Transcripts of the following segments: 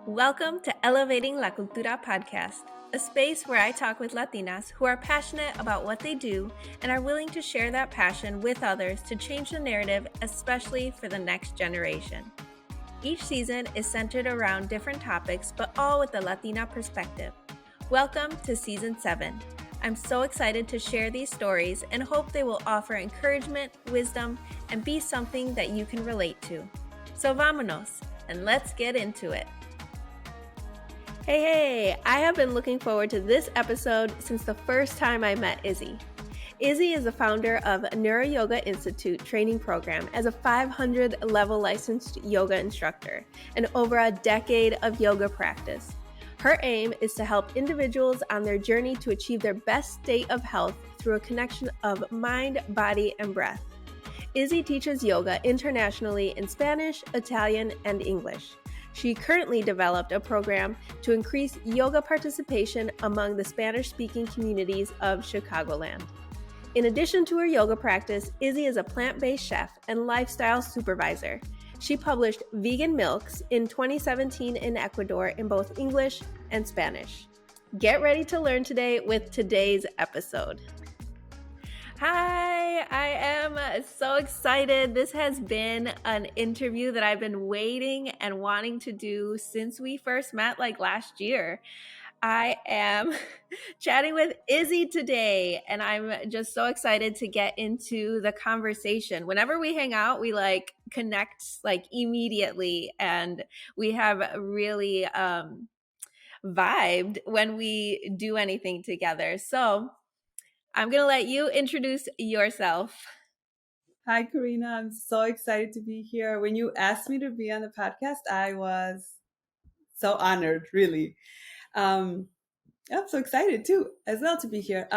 Welcome to Elevating La Cultura podcast, a space where I talk with Latinas who are passionate about what they do and are willing to share that passion with others to change the narrative, especially for the next generation. Each season is centered around different topics, but all with a Latina perspective. Welcome to Season 7. I'm so excited to share these stories and hope they will offer encouragement, wisdom, and be something that you can relate to. So vámonos, and let's get into it. Hey, I have been looking forward to this episode since the first time I met Izzy. Izzy is the founder of Neuro-Yoga Institute training program as a 500 level licensed yoga instructor and over a decade of yoga practice. Her aim is to help individuals on their journey to achieve their best state of health through a connection of mind, body, and breath. Izzy teaches yoga internationally in Spanish, Italian, and English. She currently developed a program to increase yoga participation among the Spanish-speaking communities of Chicagoland. In addition to her yoga practice, Izzy is a plant-based chef and lifestyle supervisor. She published Vegan Milks in 2017 in Ecuador in both English and Spanish. Get ready to learn today with today's episode. Hi, I am so excited. This has been an interview that I've been waiting and wanting to do since we first met last year. I am chatting with Izzy today, and I'm just so excited to get into the conversation. Whenever we hang out, we connect immediately, and we have really vibed when we do anything together. So I'm going to let you introduce yourself. Hi, Karina. I'm so excited to be here. When you asked me to be on the podcast, I was so honored, really. I'm so excited too, as well, to be here.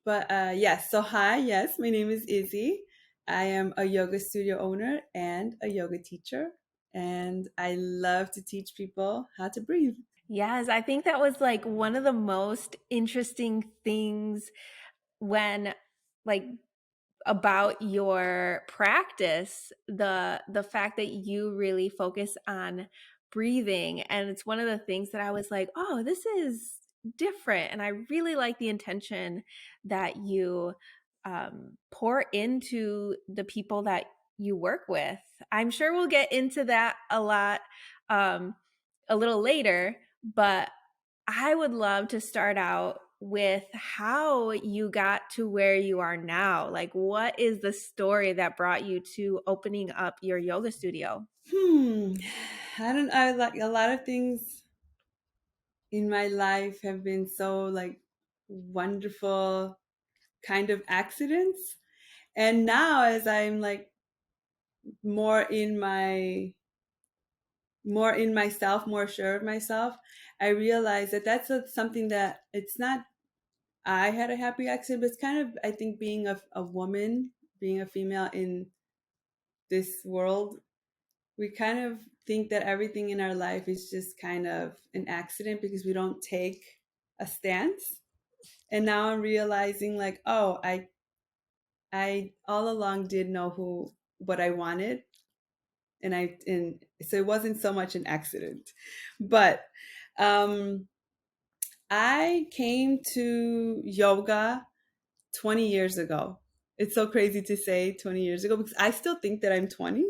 Yes, so hi, yes, my name is Izzy. I am a yoga studio owner and a yoga teacher, and I love to teach people how to breathe. Yes, I think that was one of the most interesting things when about your practice, the fact that you really focus on breathing. And it's one of the things that I was like, oh, this is different. And I really like the intention that you pour into the people that you work with. I'm sure we'll get into that a lot a little later, but I would love to start out with how you got to where you are now. What is the story that brought you to opening up your yoga studio? I like a lot of things in my life have been so wonderful kind of accidents. And now as I'm more in myself, more sure of myself, I realize that something that it's not I had a happy accident, but it's kind of, I think, being a woman, being a female in this world, we kind of think that everything in our life is just kind of an accident because we don't take a stance. And now I'm realizing I all along did know what I wanted, and so it wasn't so much an accident. But I came to yoga 20 years ago. It's so crazy to say 20 years ago because I still think that I'm 20.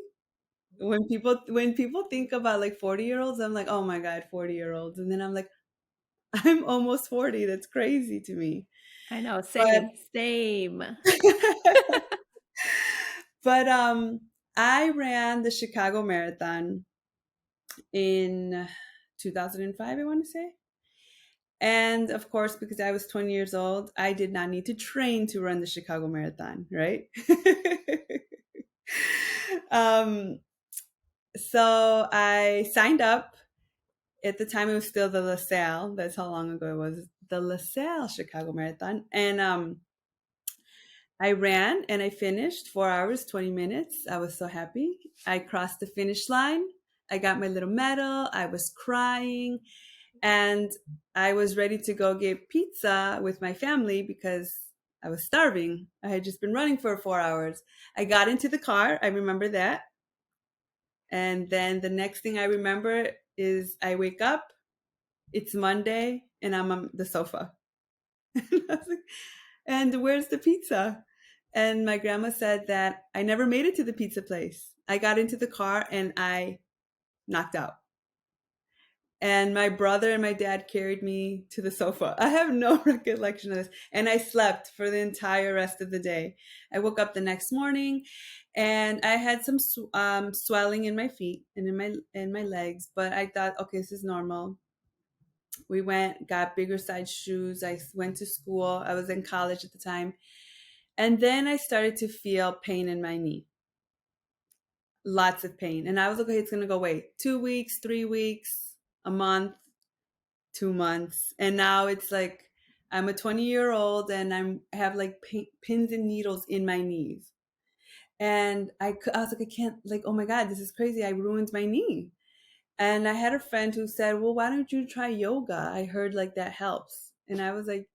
When people think about 40-year-olds, I'm like, oh my God, 40-year-olds. And then I'm like, I'm almost 40. That's crazy to me. I know, But same. but I ran the Chicago Marathon in 2005, I want to say. And of course, because I was 20 years old, I did not need to train to run the Chicago Marathon, right? um, so I signed up. At the time, it was still the LaSalle. That's how long ago it was. The LaSalle Chicago Marathon. And I ran and I finished 4 hours, 20 minutes. I was so happy. I crossed the finish line. I got my little medal. I was crying. And I was ready to go get pizza with my family because I was starving. I had just been running for 4 hours. I got into the car. I remember that. And then the next thing I remember is I wake up, it's Monday, and I'm on the sofa. And I was like, and where's the pizza? And my grandma said that I never made it to the pizza place. I got into the car and I knocked out. And my brother and my dad carried me to the sofa. I have no recollection of this. And I slept for the entire rest of the day. I woke up the next morning and I had some swelling in my feet and in my legs, but I thought, okay, this is normal. We went, got bigger size shoes. I went to school. I was in college at the time. And then I started to feel pain in my knee. Lots of pain. And I was like, okay, it's going to go away. 2 weeks, 3 weeks, a month, 2 months. And now it's like I'm a 20-year-old and I have like pins and needles in my knees. And I was like, I can't, like, oh my God, this is crazy. I ruined my knee. And I had a friend who said, well, why don't you try yoga? I heard like that helps. And I was like,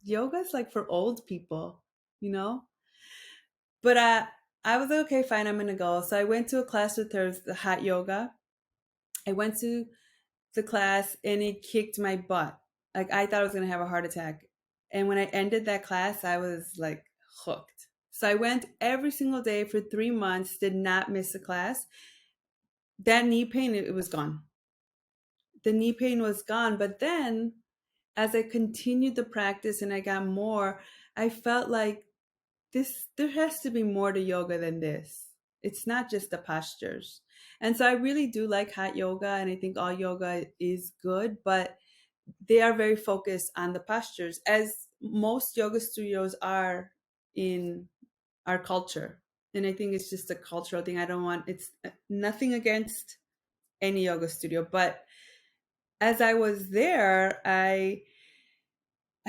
yoga's like for old people, you know? But I was like, okay, fine, I'm going to go. So I went to a class with her, the hot yoga. I went to the class and it kicked my butt. Like I thought I was going to have a heart attack. And when I ended that class, I was like hooked. So I went every single day for 3 months, did not miss a class. That knee pain, it was gone. The knee pain was gone. But then as I continued the practice and I got more, I felt like there has to be more to yoga than this. It's not just the postures. And so I really do like hot yoga and I think all yoga is good, but they are very focused on the postures, as most yoga studios are in our culture. And I think it's just a cultural thing. It's nothing against any yoga studio, but as I was there, I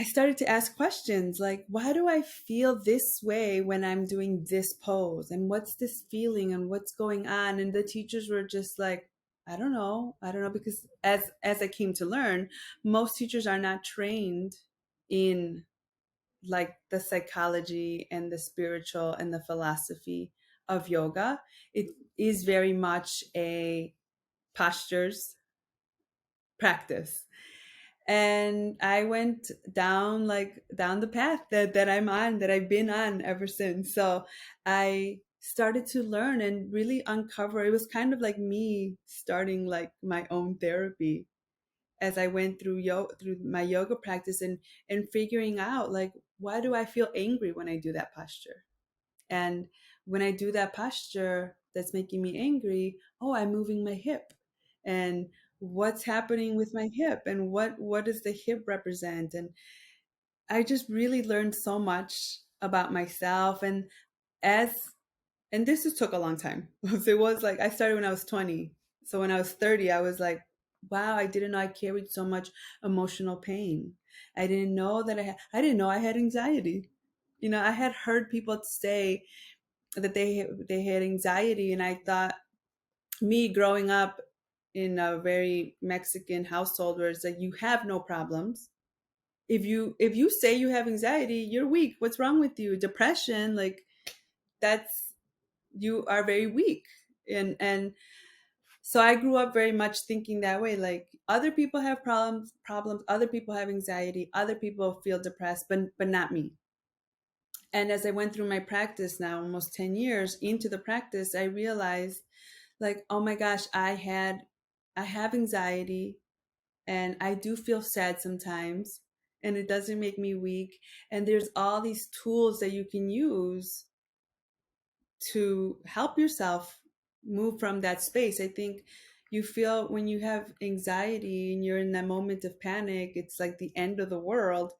started to ask questions like, why do I feel this way when I'm doing this pose? And what's this feeling and what's going on? And the teachers were just like, I don't know. I don't know. Because as I came to learn, most teachers are not trained in like the psychology and the spiritual and the philosophy of yoga. It is very much a postures practice. And I went down the path that I'm on, that I've been on ever since. So I started to learn and really uncover. It was kind of like me starting like my own therapy as I went through my yoga practice and figuring out like, why do I feel angry when I do that posture? And when I do that posture that's making me angry, oh, I'm moving my hip. And what's happening with my hip and what does the hip represent? And I just really learned so much about myself. As and this just took a long time. So it was like I started when I was 20. So when I was 30, I was like, wow, I didn't know I carried so much emotional pain. I didn't know I had anxiety. I had heard people say that they had anxiety, and I thought, me growing up in a very Mexican household where it's like you have no problems. If you say you have anxiety, you're weak. What's wrong with you? Depression, like that's you are very weak. And so I grew up very much thinking that way, like other people have problems, other people have anxiety, other people feel depressed, but not me. And as I went through my practice now, almost 10 years into the practice, I realized like, oh my gosh, I have anxiety and I do feel sad sometimes, and it doesn't make me weak. And there's all these tools that you can use to help yourself move from that space. I think you feel when you have anxiety and you're in that moment of panic, it's like the end of the world,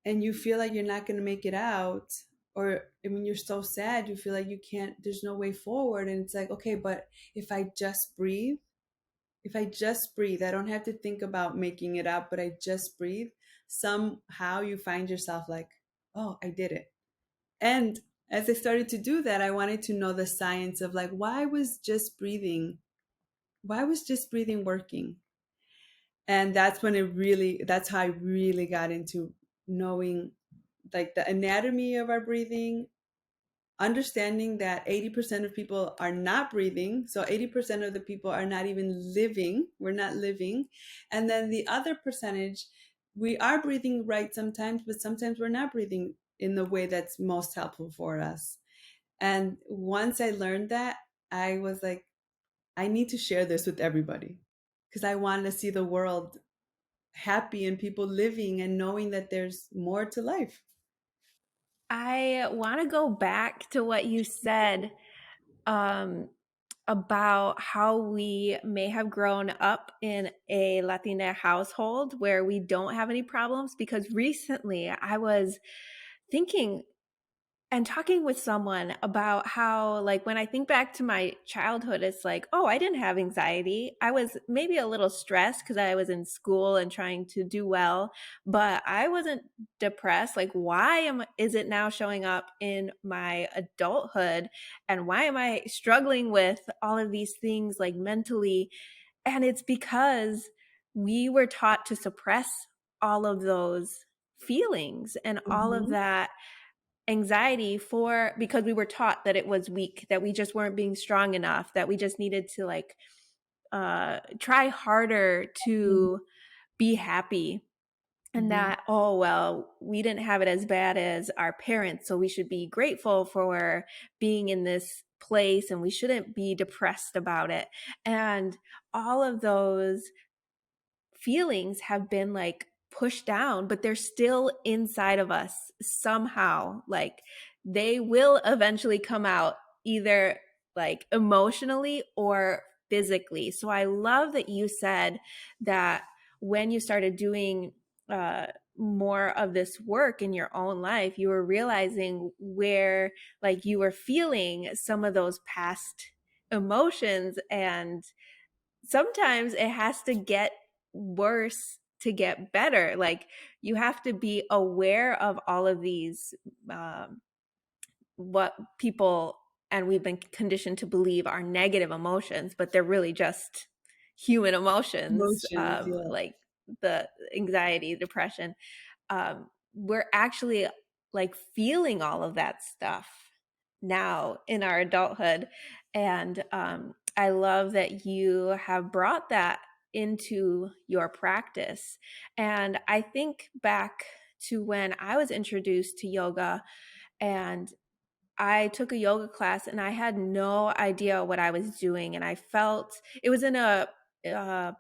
and you feel like you're not going to make it out. Or when you're so sad, you feel like you can't, there's no way forward. And it's like, okay, but if I just breathe, I don't have to think about making it out, but I just breathe, somehow you find yourself like, oh, I did it. And as I started to do that, I wanted to know the science of like, why was just breathing working? And that's how I really got into knowing like the anatomy of our breathing, understanding that 80% of people are not breathing. So 80% of the people are not even living. We're not living. And then the other percentage, we are breathing right sometimes, but sometimes we're not breathing in the way that's most helpful for us. And once I learned that, I was like, I need to share this with everybody because I wanted to see the world happy and people living and knowing that there's more to life. I want to go back to what you said um, about how we may have grown up in a Latina household where we don't have any problems. Because recently I was thinking and talking with someone about how, like, when I think back to my childhood, it's like, oh, I didn't have anxiety. I was maybe a little stressed because I was in school and trying to do well, but I wasn't depressed. Like, is it now showing up in my adulthood? And why am I struggling with all of these things, like, mentally? And it's because we were taught to suppress all of those feelings and all of Mm-hmm. that anxiety for because we were taught that it was weak, that we just weren't being strong enough, that we just needed to like try harder to be happy. And Mm-hmm. that, oh, well, we didn't have it as bad as our parents, so we should be grateful for being in this place and we shouldn't be depressed about it. And all of those feelings have been like pushed down, but they're still inside of us somehow. Like they will eventually come out either like emotionally or physically. So I love that you said that when you started doing more of this work in your own life, you were realizing where like you were feeling some of those past emotions, and sometimes it has to get worse to get better. Like you have to be aware of all of these, what people and we've been conditioned to believe are negative emotions, but they're really just human emotions, Emotions, yeah. like the anxiety, depression. We're actually like feeling all of that stuff now in our adulthood. And I love that you have brought that into your practice. And I think back to when I was introduced to yoga, and I took a yoga class and I had no idea what I was doing. And I felt it was in a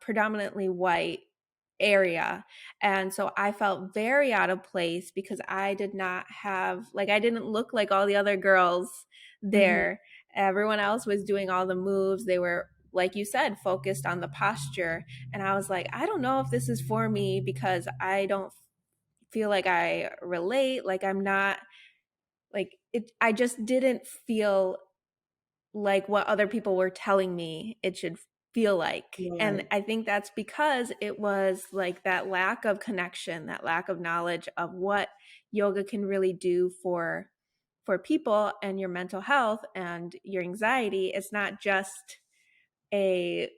predominantly white area. And so I felt very out of place because I did not have, like, I didn't look like all the other girls Mm-hmm. there. Everyone else was doing all the moves. They were, like you said, focused on the posture. And I was like, I don't know if this is for me because I don't feel like I relate. Like, I'm not like it, I just didn't feel like what other people were telling me it should feel like. And Right. I think that's because it was like that lack of connection, that lack of knowledge of what yoga can really do for people and your mental health and your anxiety. It's not just a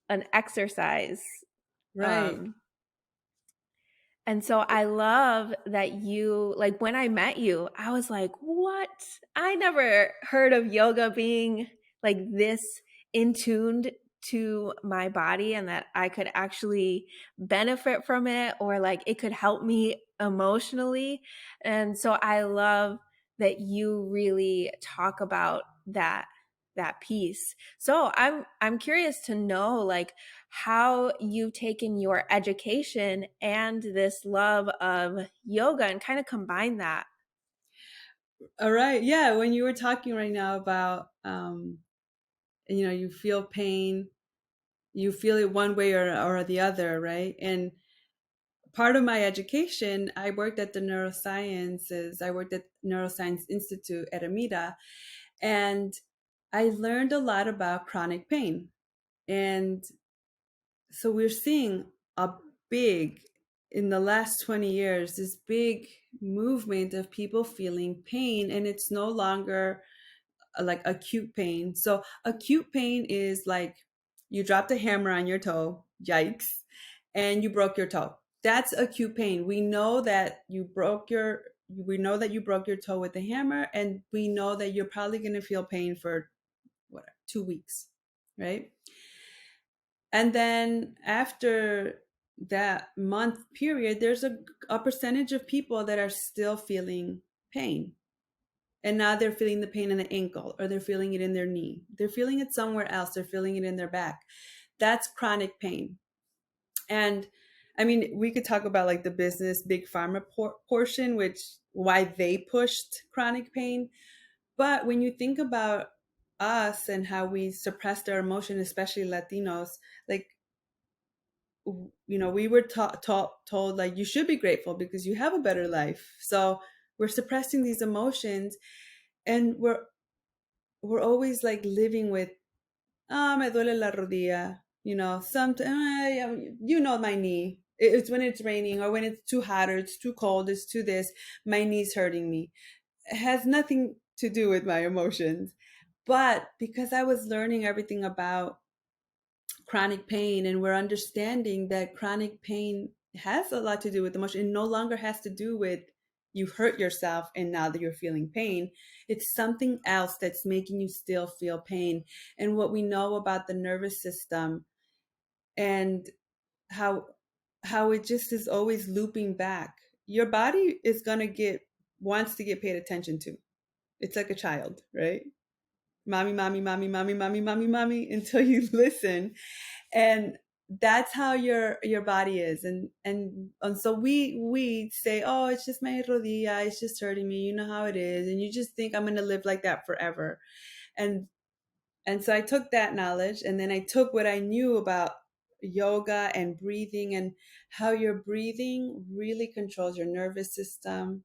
an exercise. Right. Um And so I love that you, like, when I met you, I was like, what? I never heard of yoga being like this in tuned to my body, and that I could actually benefit from it, or like it could help me emotionally. And so I love that you really talk about that piece. So I'm curious to know, like, how you've taken your education and this love of yoga and kind of combine that. All right. Yeah. When you were talking right now about, you feel pain, you feel it one way or the other, right? And part of my education, I worked at the neurosciences. I worked at Neuroscience Institute at Amita, and I learned a lot about chronic pain. And so we're seeing a big, in the last 20 years, this big movement of people feeling pain, and it's no longer like acute pain. So acute pain is like you dropped a hammer on your toe, yikes, and you broke your toe. That's acute pain. We know that you broke we know that you broke your toe with the hammer, and we know that you're probably going to feel pain for what, 2 weeks, right? And then after that month period, there's a percentage of people that are still feeling pain. And now they're feeling the pain in the ankle, or they're feeling it in their knee. They're feeling it somewhere else. They're feeling it in their back. That's chronic pain. And I mean, we could talk about like the business big pharma portion, which why they pushed chronic pain. But when you think about us and how we suppressed our emotion, especially Latinos, like, we were told like you should be grateful because you have a better life. So we're suppressing these emotions, and we're always like living with, me duele la rodilla, sometimes, my knee. It's when it's raining, or when it's too hot, or it's too cold, it's too this, my knee's hurting me. It has nothing to do with my emotions. But because I was learning everything about chronic pain, and we're understanding that chronic pain has a lot to do with emotion, it no longer has to do with you hurt yourself and now that you're feeling pain. It's something else that's making you still feel pain. And what we know about the nervous system, and how it just is always looping back. Your body is going to wants to get paid attention to. It's like a child, right? Mommy, mommy, mommy, mommy, mommy, mommy, mommy, until you listen. And that's how your body is. And so we say, oh, it's just my rodilla, it's just hurting me, you know how it is, and you just think I'm going to live like that forever. And so I took that knowledge, and then I took what I knew about yoga and breathing, and how your breathing really controls your nervous system.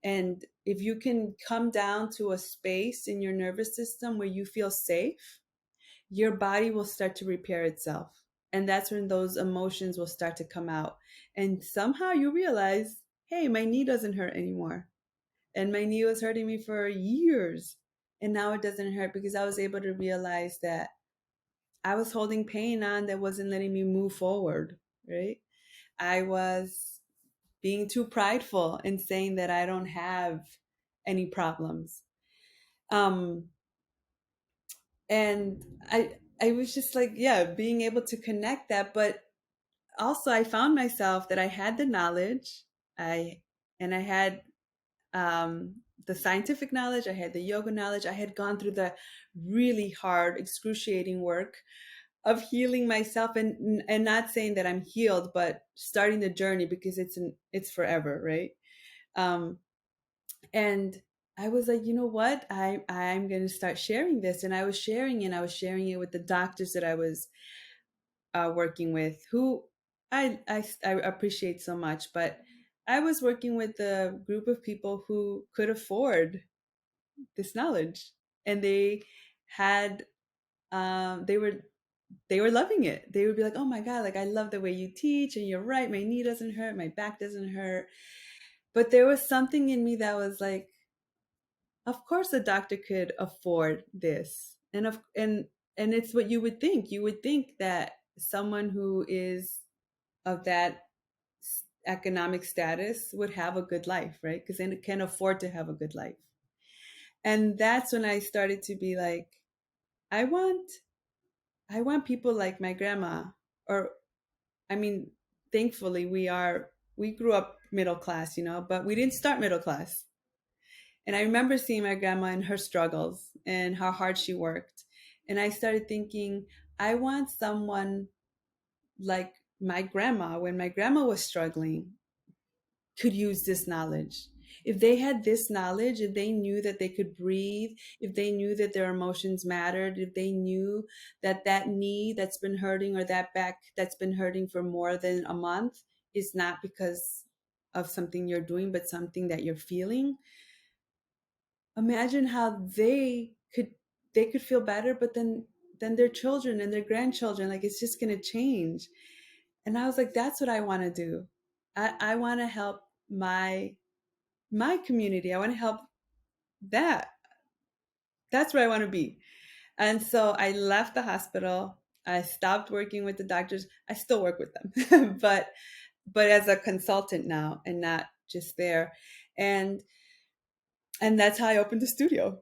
And if you can come down to a space in your nervous system where you feel safe, your body will start to repair itself. And that's when those emotions will start to come out. And somehow you realize, hey, my knee doesn't hurt anymore. And my knee was hurting me for years. And now it doesn't hurt because I was able to realize that I was holding pain on that wasn't letting me move forward, right? I was being too prideful and saying that I don't have any problems. Um, and I was just like, yeah, being able to connect that. But also I found myself that I had the knowledge, I had the scientific knowledge, I had the yoga knowledge, I had gone through the really hard, excruciating work of healing myself, and not saying that I'm healed, but starting the journey, because it's forever, right? Um, and I was like, you know what? I'm going to start sharing this, and I was sharing, it with the doctors that I was working with, who I appreciate so much. But I was working with a group of people who could afford this knowledge, and they had they were loving it. They would be like, "Oh my God, like I love the way you teach, and you're right. My knee doesn't hurt, my back doesn't hurt." But there was something in me that was like, "Of course, a doctor could afford this," and it's what you would think. You would think that someone who is of that economic status would have a good life, right? Because they can afford to have a good life. And that's when I started to be like, I want people like my grandma, or I mean, thankfully we grew up middle class, but we didn't start middle class. And I remember seeing my grandma and her struggles and how hard she worked. And I started thinking, I want someone like my grandma, when my grandma was struggling, could use this knowledge. If they had this knowledge, if they knew that they could breathe, if they knew that their emotions mattered, if they knew that that knee that's been hurting, or that back that's been hurting for more than a month, is not because of something you're doing, but something that you're feeling, imagine how they could feel better. But then their children and their grandchildren, like, it's just going to change. And I was like, that's what I want to do. I want to help my community. I want to help that. That's where I want to be. And so I left the hospital. I stopped working with the doctors. I still work with them, but as a consultant now, and not just there. and that's how I opened the studio.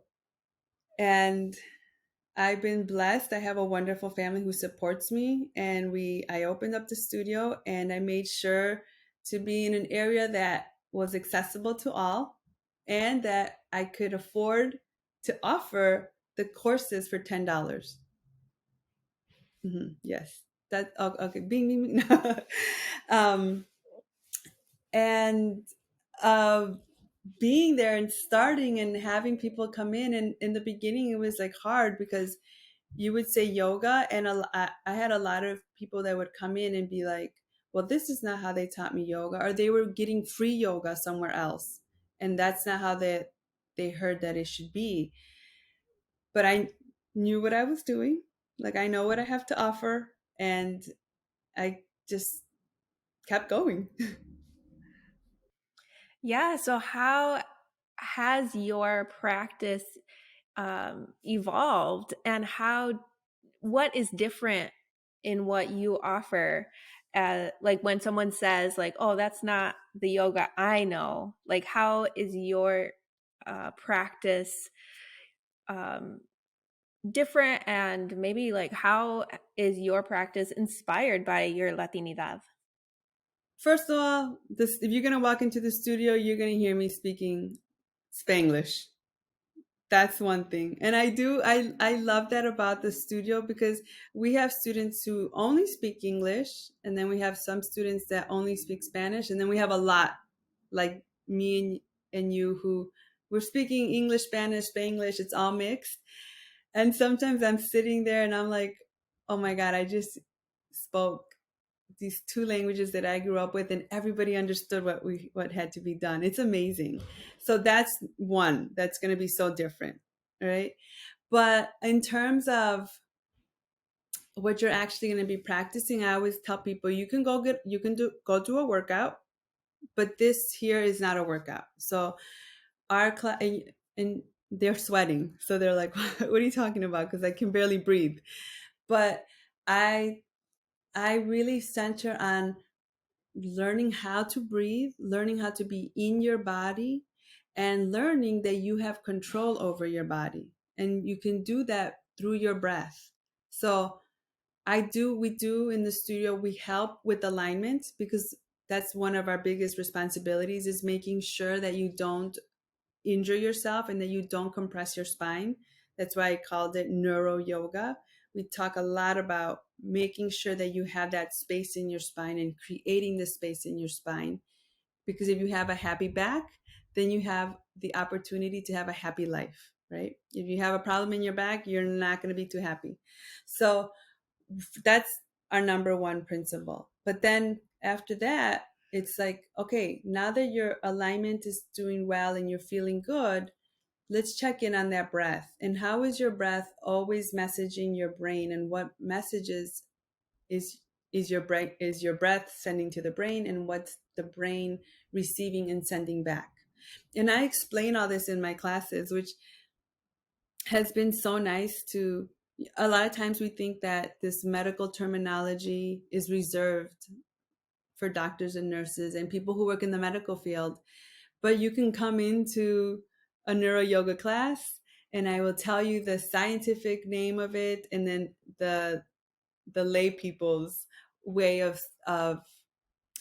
And I've been blessed. I have a wonderful family who supports me, and I opened up the studio, and I made sure to be in an area that was accessible to all and that I could afford to offer the courses for $10. Yes. That okay. Bing, bing, bing. um, and uh, being there and starting and having people come in, and in the beginning it was like hard because you would say yoga, and I had a lot of people that would come in and be like, well, this is not how they taught me yoga, or they were getting free yoga somewhere else, and that's not how they heard that it should be. But I knew what I was doing. Like, I know what I have to offer, and I just kept going. Yeah. So, how has your practice evolved, and what is different in what you offer? Like when someone says, like, "Oh, that's not the yoga I know." Like, how is your practice um, different, and maybe like how is your practice inspired by your Latinidad? First of all, if you're gonna walk into the studio, you're gonna hear me speaking Spanglish. That's one thing. And I love that about the studio, because we have students who only speak English, and then we have some students that only speak Spanish, and then we have a lot like me and you who we're speaking English, Spanish, Spanglish, it's all mixed. And sometimes I'm sitting there and I'm like, "Oh my God, I just spoke these two languages that I grew up with, and everybody understood what had to be done." It's amazing. So that's one that's going to be so different, right? But in terms of what you're actually going to be practicing, I always tell people go do a workout, but this here is not a workout. So our class, and they're sweating, so they're like, "What are you talking about?" Because I can barely breathe. But I I really center on learning how to breathe, learning how to be in your body, and learning that you have control over your body. And you can do that through your breath. So we do in the studio, we help with alignment, because that's one of our biggest responsibilities, is making sure that you don't injure yourself and that you don't compress your spine. That's why I called it Neuro-Yoga. We talk a lot about making sure that you have that space in your spine and creating the space in your spine. Because if you have a happy back, then you have the opportunity to have a happy life, right? If you have a problem in your back, you're not going to be too happy. So that's our number one principle. But then after that, it's like, okay, now that your alignment is doing well and you're feeling good, let's check in on that breath. And how is your breath always messaging your brain, and what messages is your breath sending to the brain, and what's the brain receiving and sending back? And I explain all this in my classes, which has been so nice. To A lot of times we think that this medical terminology is reserved for doctors and nurses and people who work in the medical field, but you can come into a neuro yoga class and I will tell you the scientific name of it, and then the lay people's way of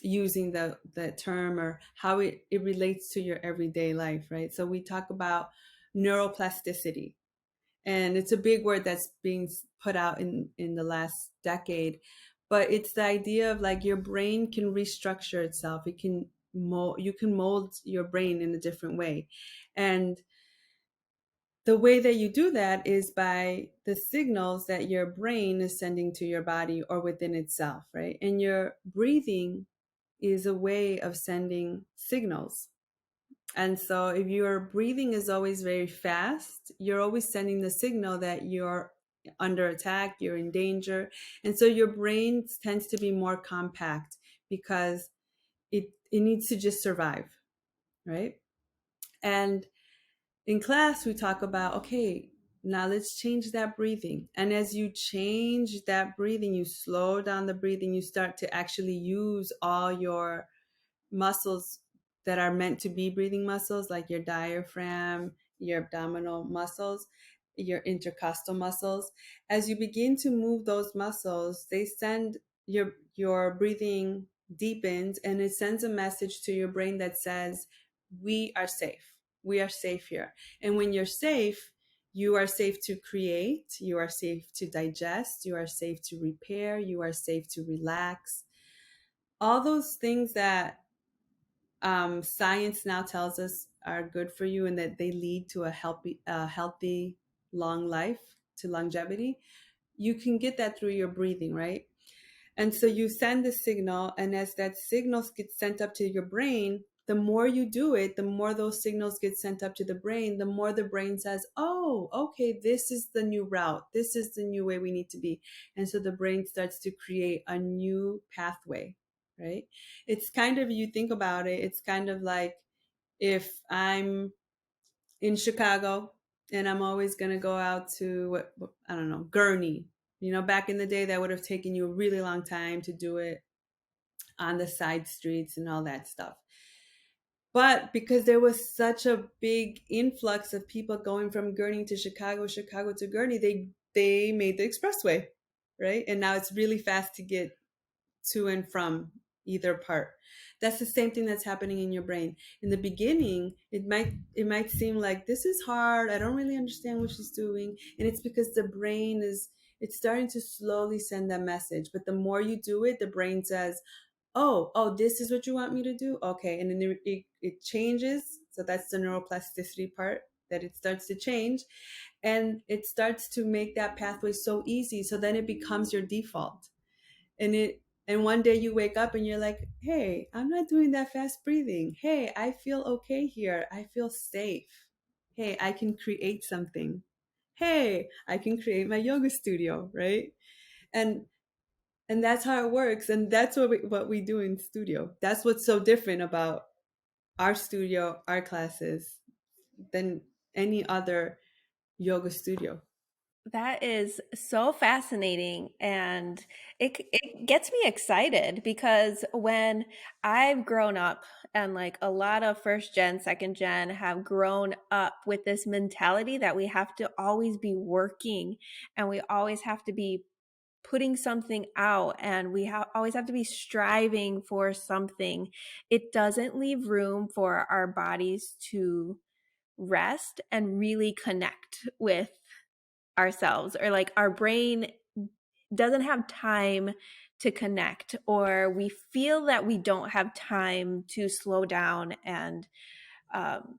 using the term, or how it relates to your everyday life, right? So we talk about neuroplasticity, and it's a big word that's being put out in the last decade, but it's the idea of like your brain can restructure itself. You can mold your brain in a different way, and the way that you do that is by the signals that your brain is sending to your body or within itself, right? And your breathing is a way of sending signals. And so if your breathing is always very fast, you're always sending the signal that you're under attack, you're in danger. And so your brain tends to be more compact, because it needs to just survive, right? And in class, we talk about, okay, now let's change that breathing. And as you change that breathing, you slow down the breathing, you start to actually use all your muscles that are meant to be breathing muscles, like your diaphragm, your abdominal muscles, your intercostal muscles. As you begin to move those muscles, they send your breathing deepens, and it sends a message to your brain that says, we are safe. We are safe here. And when you're safe, you are safe to create, you are safe to digest, you are safe to repair, you are safe to relax. All those things that science now tells us are good for you and that they lead to a healthy, long life, to longevity. You can get that through your breathing, right? And so you send the signal, and as that signal gets sent up to your brain, the more you do it, the more those signals get sent up to the brain, the more the brain says, oh, okay, this is the new route. This is the new way we need to be. And so the brain starts to create a new pathway, right? It's kind of, you think about it, it's kind of like if I'm in Chicago and I'm always going to go out to, I don't know, Gurney. Back in the day, that would have taken you a really long time to do it on the side streets and all that stuff. But because there was such a big influx of people going from Gurney to Chicago, Chicago to Gurney, they made the expressway, right? And now it's really fast to get to and from either part. That's the same thing that's happening in your brain. In the beginning, it might seem like this is hard. I don't really understand what she's doing, and it's because the brain is it's starting to slowly send that message. But the more you do it, the brain says, "Oh, this is what you want me to do." Okay, and then it changes. So that's the neuroplasticity part, that it starts to change, and it starts to make that pathway so easy. So then it becomes your default, and one day you wake up and you're like, hey, I'm not doing that fast breathing. Hey, I feel okay here. I feel safe. Hey, I can create something. Hey, I can create my yoga studio, right? And and that's how it works, and that's what we do in studio. That's what's so different about our studio, our classes, than any other yoga studio. That is so fascinating, and it gets me excited because when I've grown up, and like a lot of first gen, second gen have grown up with this mentality that we have to always be working and we always have to be putting something out, and we always have to be striving for something. It doesn't leave room for our bodies to rest and really connect with ourselves, or like our brain doesn't have time to connect, or we feel that we don't have time to slow down and um,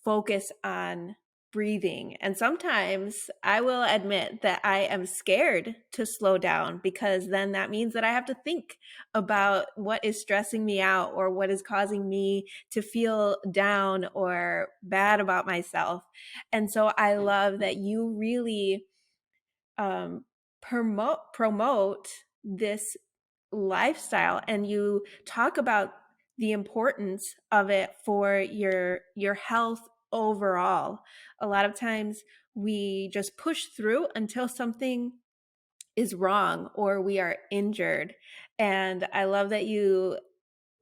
focus on breathing. And sometimes I will admit that I am scared to slow down, because then that means that I have to think about what is stressing me out or what is causing me to feel down or bad about myself. And so I love that you really um, promote this lifestyle, and you talk about the importance of it for your health overall. A lot of times we just push through until something is wrong or we are injured. And I love that you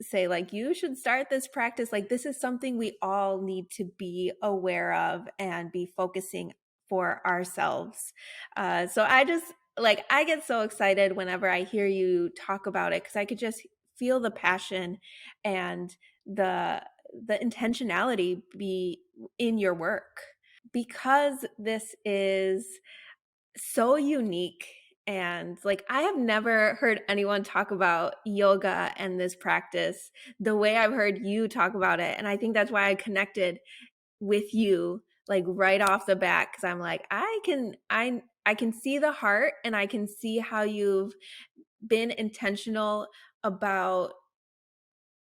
say, like, you should start this practice. Like, this is something we all need to be aware of and be focusing for ourselves. So I just, like, I get so excited whenever I hear you talk about it, because I could just feel the passion and the intentionality be in your work, because this is so unique. And like, I have never heard anyone talk about yoga and this practice the way I've heard you talk about it. And I think that's why I connected with you like right off the bat, because I'm like, I can see the heart, and I can see how you've been intentional about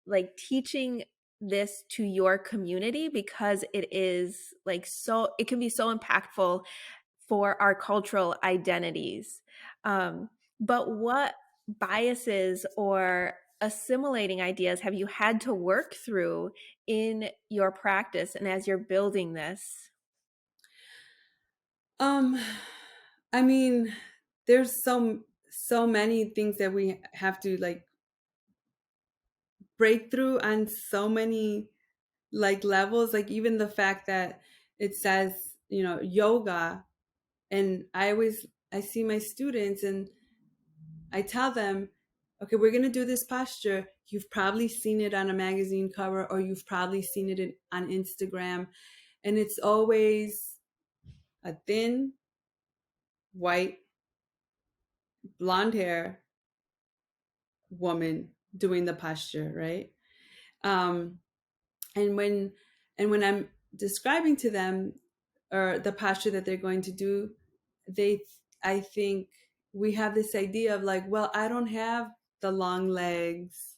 like teaching this to your community, because it is like, so it can be so impactful for our cultural identities. But what biases or assimilating ideas have you had to work through in your practice and as you're building this? Um, I mean, there's so many things that we have to like breakthrough on so many like levels, like even the fact that it says, yoga. And I see my students and I tell them, okay, we're going to do this posture. You've probably seen it on a magazine cover, or you've probably seen it on Instagram. And it's always a thin, white, blonde hair woman doing the posture, right? Um, and when I'm describing to them or the posture that they're going to do, they I think we have this idea of like, well, I don't have the long legs.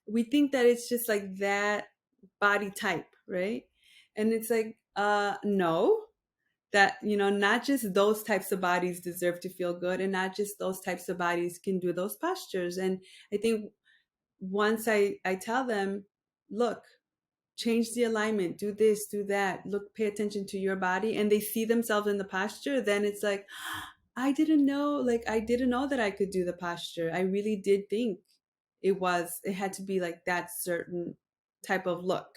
We think that it's just like that body type, right? And it's like, no, that, not just those types of bodies deserve to feel good, and not just those types of bodies can do those postures. And I think once I tell them, look, change the alignment, do this, do that, look, pay attention to your body, and they see themselves in the posture, then it's like, I didn't know that I could do the posture. I really did think it had to be like that certain type of look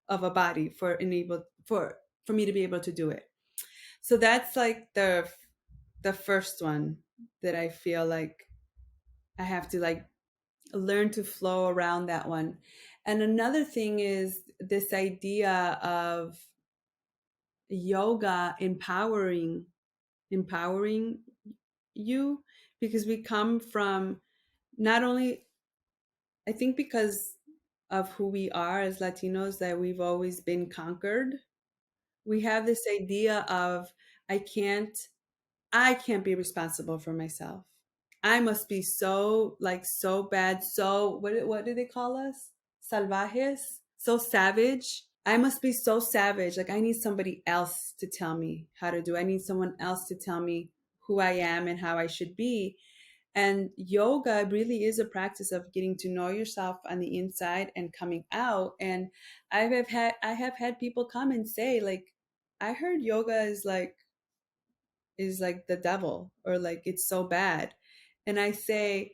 of a body for me to be able to do it. So that's like the first one that I feel like I have to like learn to flow around that one. And another thing is this idea of yoga empowering you, because we come from, not only, I think because of who we are as Latinos, that we've always been conquered. We have this idea of, I can't I can't be responsible for myself. I must be so like so bad, so what do they call us? Salvajes, so savage. I must be so savage. Like I need somebody else to tell me how to do. I need someone else to tell me who I am and how I should be. And yoga really is a practice of getting to know yourself on the inside and coming out. And I have had people come and say like, I heard yoga is like the devil, or like it's so bad. And I say,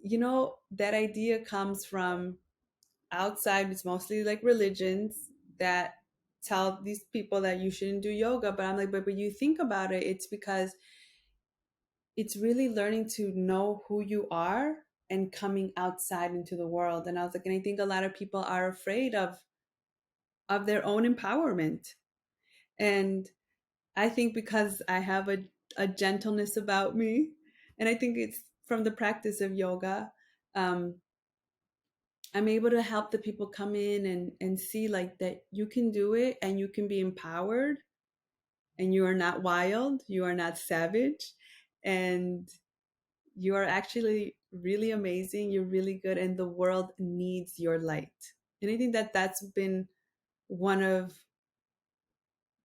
that idea comes from outside. It's mostly like religions that tell these people that you shouldn't do yoga. But I'm like, but when you think about it, it's because it's really learning to know who you are and coming outside into the world. And I was like, and I think a lot of people are afraid of their own empowerment. And I think because I have a gentleness about me, and I think it's from the practice of yoga, um, I'm able to help the people come in and see like that you can do it and you can be empowered, and you are not wild, you are not savage, and you are actually really amazing, you're really good, and the world needs your light. And I think that that's been one of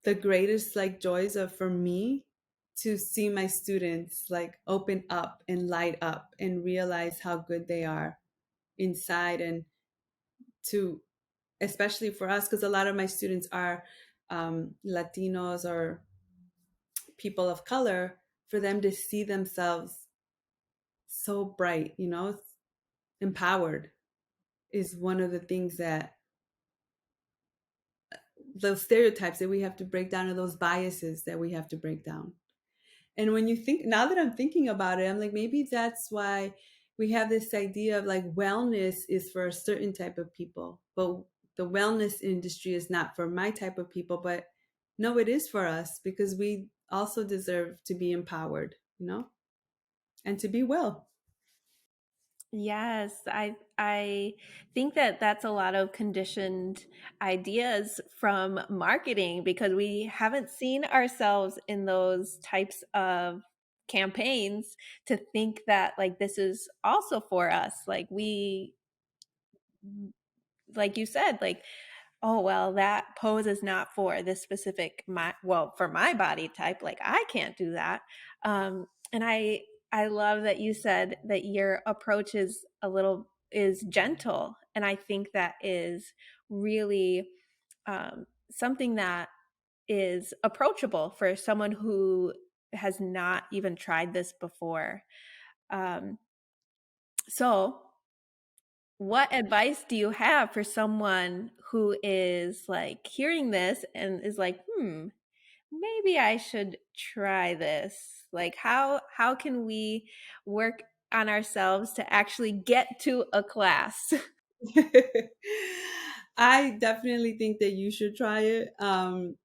the greatest like joys of for me, to see my students like open up and light up and realize how good they are inside. And to, especially for us, because a lot of my students are Latinos or people of color, for them to see themselves so bright, empowered, is one of the things that, those stereotypes that we have to break down, or those biases that we have to break down. And when you think, now that I'm thinking about it, I'm like, maybe that's why we have this idea of like wellness is for a certain type of people, but the wellness industry is not for my type of people. But no, it is for us, because we also deserve to be empowered, and to be well. Yes, I think that that's a lot of conditioned ideas from marketing, because we haven't seen ourselves in those types of campaigns to think that like this is also for us. Like like you said, like, oh well, that pose is not for this specific for my body type, like I can't do that. And I love that you said that your approach is gentle, and I think that is really something that is approachable for someone who has not even tried this before. um, so What advice do you have for someone who is like hearing this and is like, maybe I should try this? Like how can we work on ourselves to actually get to a class? I definitely think that you should try it. And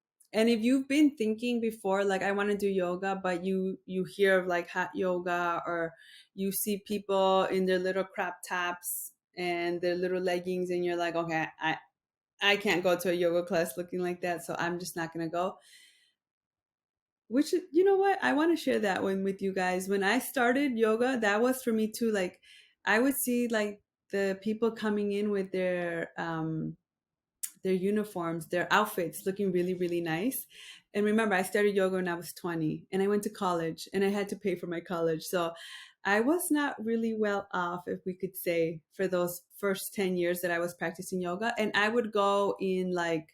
if you've been thinking before, like I want to do yoga, but you hear of like hot yoga, or you see people in their little crop tops and their little leggings, and you're like, okay, I can't go to a yoga class looking like that, so I'm just not gonna go. Which, you know what? I want to share that one with you guys. When I started yoga, that was for me too. Like, I would see like the people coming in with their uniforms, their outfits looking really, really nice. And remember, I started yoga when I was 20 and I went to college and I had to pay for my college. So I was not really well off, if we could say, for those first 10 years that I was practicing yoga. And I would go in like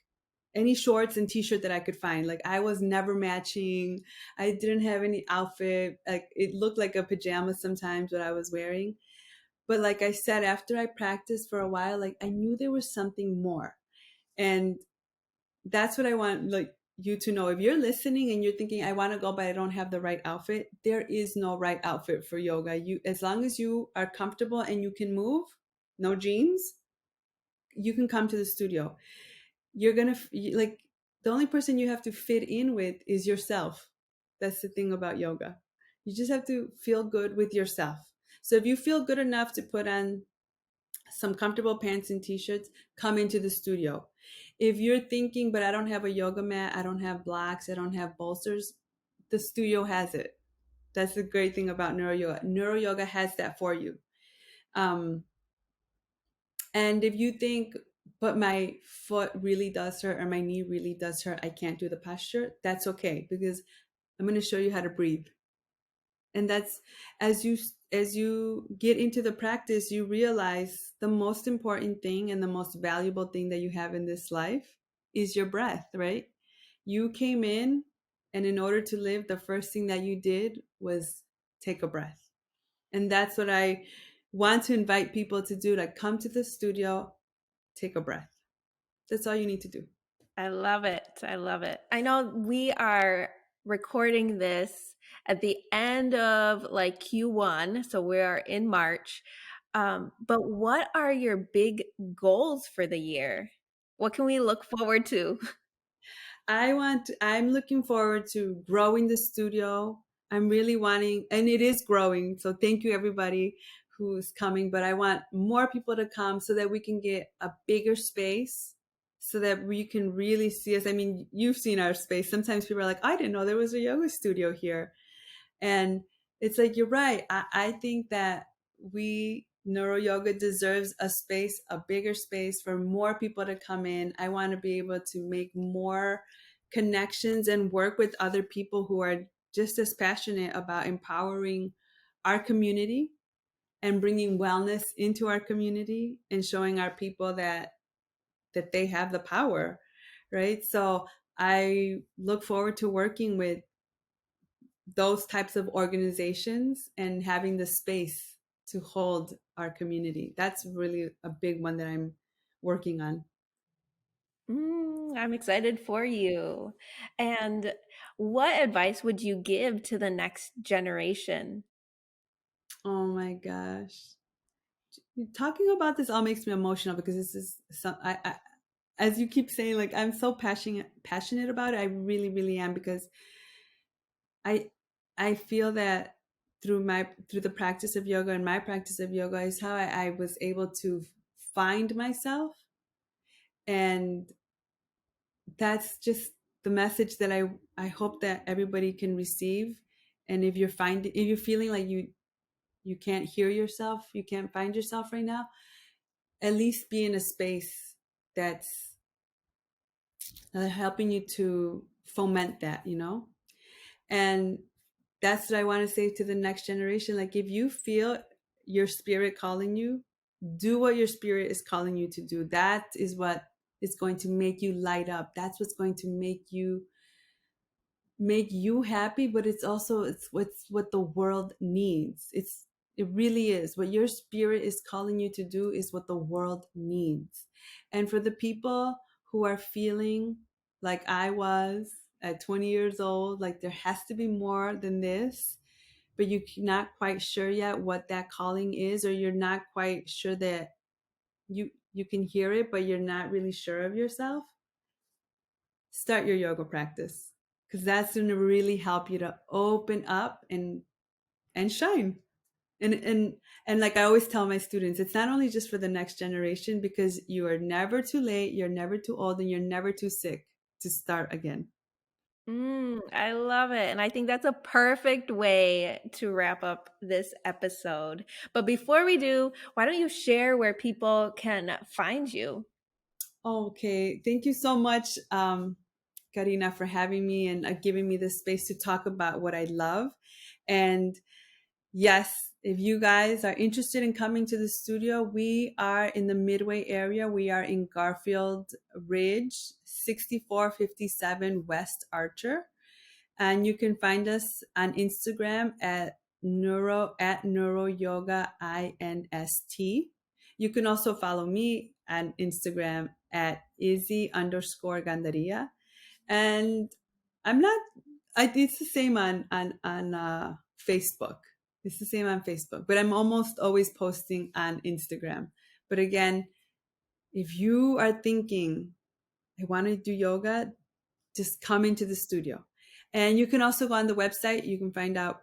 any shorts and t-shirt that I could find. Like I was never matching. I didn't have any outfit. Like it looked like a pajama sometimes what I was wearing. But like I said, after I practiced for a while, like I knew there was something more. And that's what I want like you to know. If you're listening and you're thinking, I want to go, but I don't have the right outfit, there is no right outfit for yoga. You, as long as you are comfortable and you can move, no jeans, you can come to the studio. You're gonna like the only person you have to fit in with is yourself. That's the thing about yoga. You just have to feel good with yourself. So if you feel good enough to put on some comfortable pants and t-shirts, come into the studio. If you're thinking, but I don't have a yoga mat, I don't have blocks, I don't have bolsters, the studio has it. That's the great thing about neuro yoga. Neuro yoga has that for you. um, and if you think, but my foot really does hurt or my knee really does hurt, I can't do the posture, that's okay, because I'm going to show you how to breathe. And that's, as you get into the practice, you realize the most important thing and the most valuable thing that you have in this life is your breath, right? You came in, and in order to live, the first thing that you did was take a breath. And that's what I want to invite people to do, like come to the studio, take a breath. That's all you need to do. I love it. I love it. I know we are recording this at the end of like Q1, so we are in March. But what are your big goals for the year? What can we look forward to? I'm looking forward to growing the studio. I'm really wanting, and it is growing. So thank you everybody who's coming, but I want more people to come so that we can get a bigger space so that we can really see us. I mean, you've seen our space. Sometimes people are like, I didn't know there was a yoga studio here. And it's like, you're right. I think that we, neuro yoga, deserves a space, a bigger space for more people to come in. I want to be able to make more connections and work with other people who are just as passionate about empowering our community and bringing wellness into our community and showing our people that they have the power, right? So I look forward to working with those types of organizations and having the space to hold our community. That's really a big one that I'm working on. I'm excited for you. And what advice would you give to the next generation? Oh my gosh. Talking about this all makes me emotional because this is some I as you keep saying, like I'm so passionate about it. I really, really am, because I I feel that through the practice of yoga, and my practice of yoga is how I was able to find myself. And that's just the message that I hope that everybody can receive. And if you're feeling like you can't hear yourself, you can't find yourself right now, at least be in a space that's helping you to foment that, and that's what I want to say to the next generation. Like, if you feel your spirit calling you, do what your spirit is calling you to do. That is what is going to make you light up. That's what's going to make you happy, but it's also it's what the world needs. It really is. What your spirit is calling you to do is what the world needs. And for the people who are feeling like I was at 20 years old, like there has to be more than this, but you're not quite sure yet what that calling is, or you're not quite sure that you can hear it, but you're not really sure of yourself, start your yoga practice, because that's going to really help you to open up and shine. And like I always tell my students, it's not only just for the next generation, because you are never too late, you're never too old, and you're never too sick to start again. I love it. And I think that's a perfect way to wrap up this episode. But before we do, why don't you share where people can find you? Okay, thank you so much, Karina, for having me and giving me the space to talk about what I love. And yes, if you guys are interested in coming to the studio, we are in the Midway area. We are in Garfield Ridge, 6457 West Archer. And you can find us on Instagram at Neuro-Yoga INST. You can also follow me on Instagram at Izzy_Gandarilla. And I'm not, it's the same on Facebook. It's the same on Facebook, but I'm almost always posting on Instagram. But again, if you are thinking, I want to do yoga, just come into the studio. And you can also go on the website. You can find out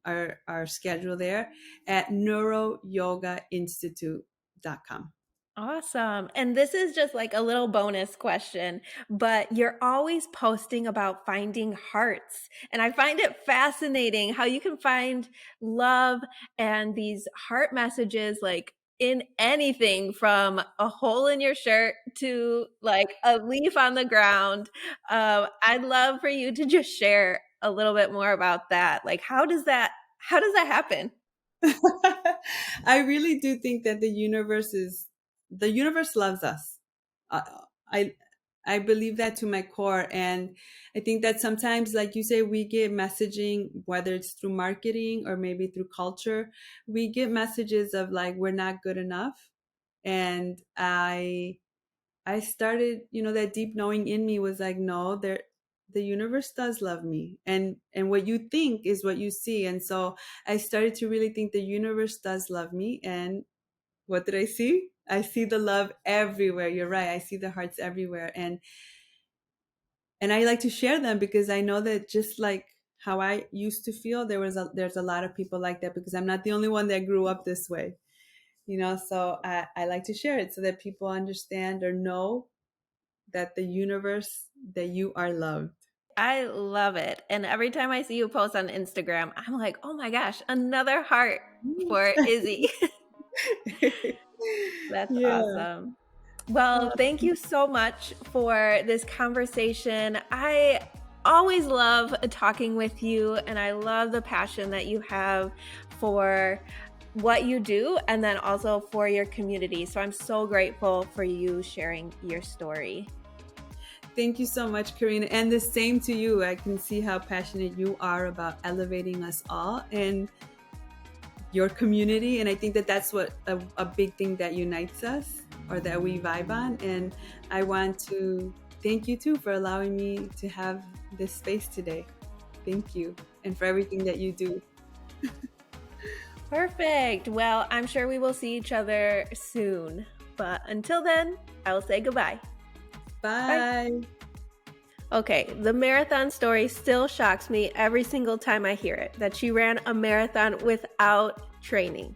our schedule there at neuroyogainstitute.com. Awesome. And this is just like a little bonus question, but you're always posting about finding hearts. And I find it fascinating how you can find love and these heart messages like in anything from a hole in your shirt to like a leaf on the ground. I'd love for you to just share a little bit more about that. Like, how does that happen? I really do think that the universe loves us. Uh, I I believe that to my core, and I think that sometimes, like you say, we get messaging, whether it's through marketing or maybe through culture, we get messages of like we're not good enough, and I started, that deep knowing in me was like, no, the universe does love me, and what you think is what you see. And so I started to really think the universe does love me. And what did I see? I see the love everywhere. You're right. I see the hearts everywhere. And I like to share them because I know that just like how I used to feel, there's a lot of people like that, because I'm not the only one that grew up this way. So I like to share it so that people understand or know that the universe, that you are loved. I love it. And every time I see you post on Instagram, I'm like, oh my gosh, another heart for Izzy. That's Yeah. awesome. Well, thank you so much for this conversation. I always love talking with you, and I love the passion that you have for what you do and then also for your community. So I'm so grateful for you sharing your story. Thank you so much, Karina. And the same to you. I can see how passionate you are about elevating us all and your community. And I think that that's what a big thing that unites us, or that we vibe on. And I want to thank you too for allowing me to have this space today. Thank you. And for everything that you do. Perfect. Well, I'm sure we will see each other soon. But until then, I will say goodbye. Bye. Okay, the marathon story still shocks me every single time I hear it, that she ran a marathon without training.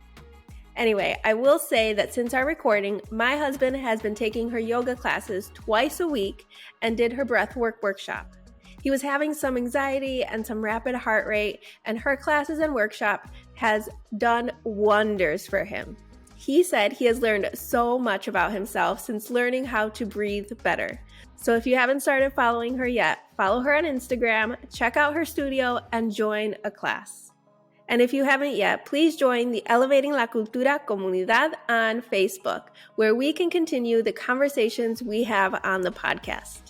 Anyway, I will say that since our recording, my husband has been taking her yoga classes twice a week and did her breathwork workshop. He was having some anxiety and some rapid heart rate, and her classes and workshop has done wonders for him. He said he has learned so much about himself since learning how to breathe better. So if you haven't started following her yet, follow her on Instagram, check out her studio, and join a class. And if you haven't yet, please join the Elevating la Cultura Comunidad on Facebook, where we can continue the conversations we have on the podcast.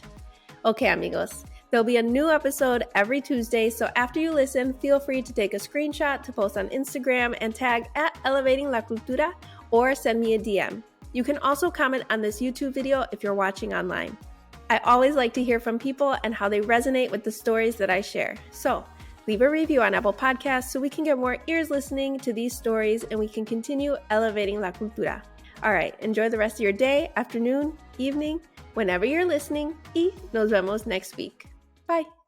Okay, amigos, There'll be a new episode every Tuesday, so after you listen, feel free to take a screenshot to post on Instagram and tag at Elevating La Cultura or send me a DM. You can also comment on this YouTube video if you're watching online. I always like to hear from people and how they resonate with the stories that I share. So leave a review on Apple Podcasts so we can get more ears listening to these stories and we can continue elevating La Cultura. All right, enjoy the rest of your day, afternoon, evening, whenever you're listening, y nos vemos next week. Bye.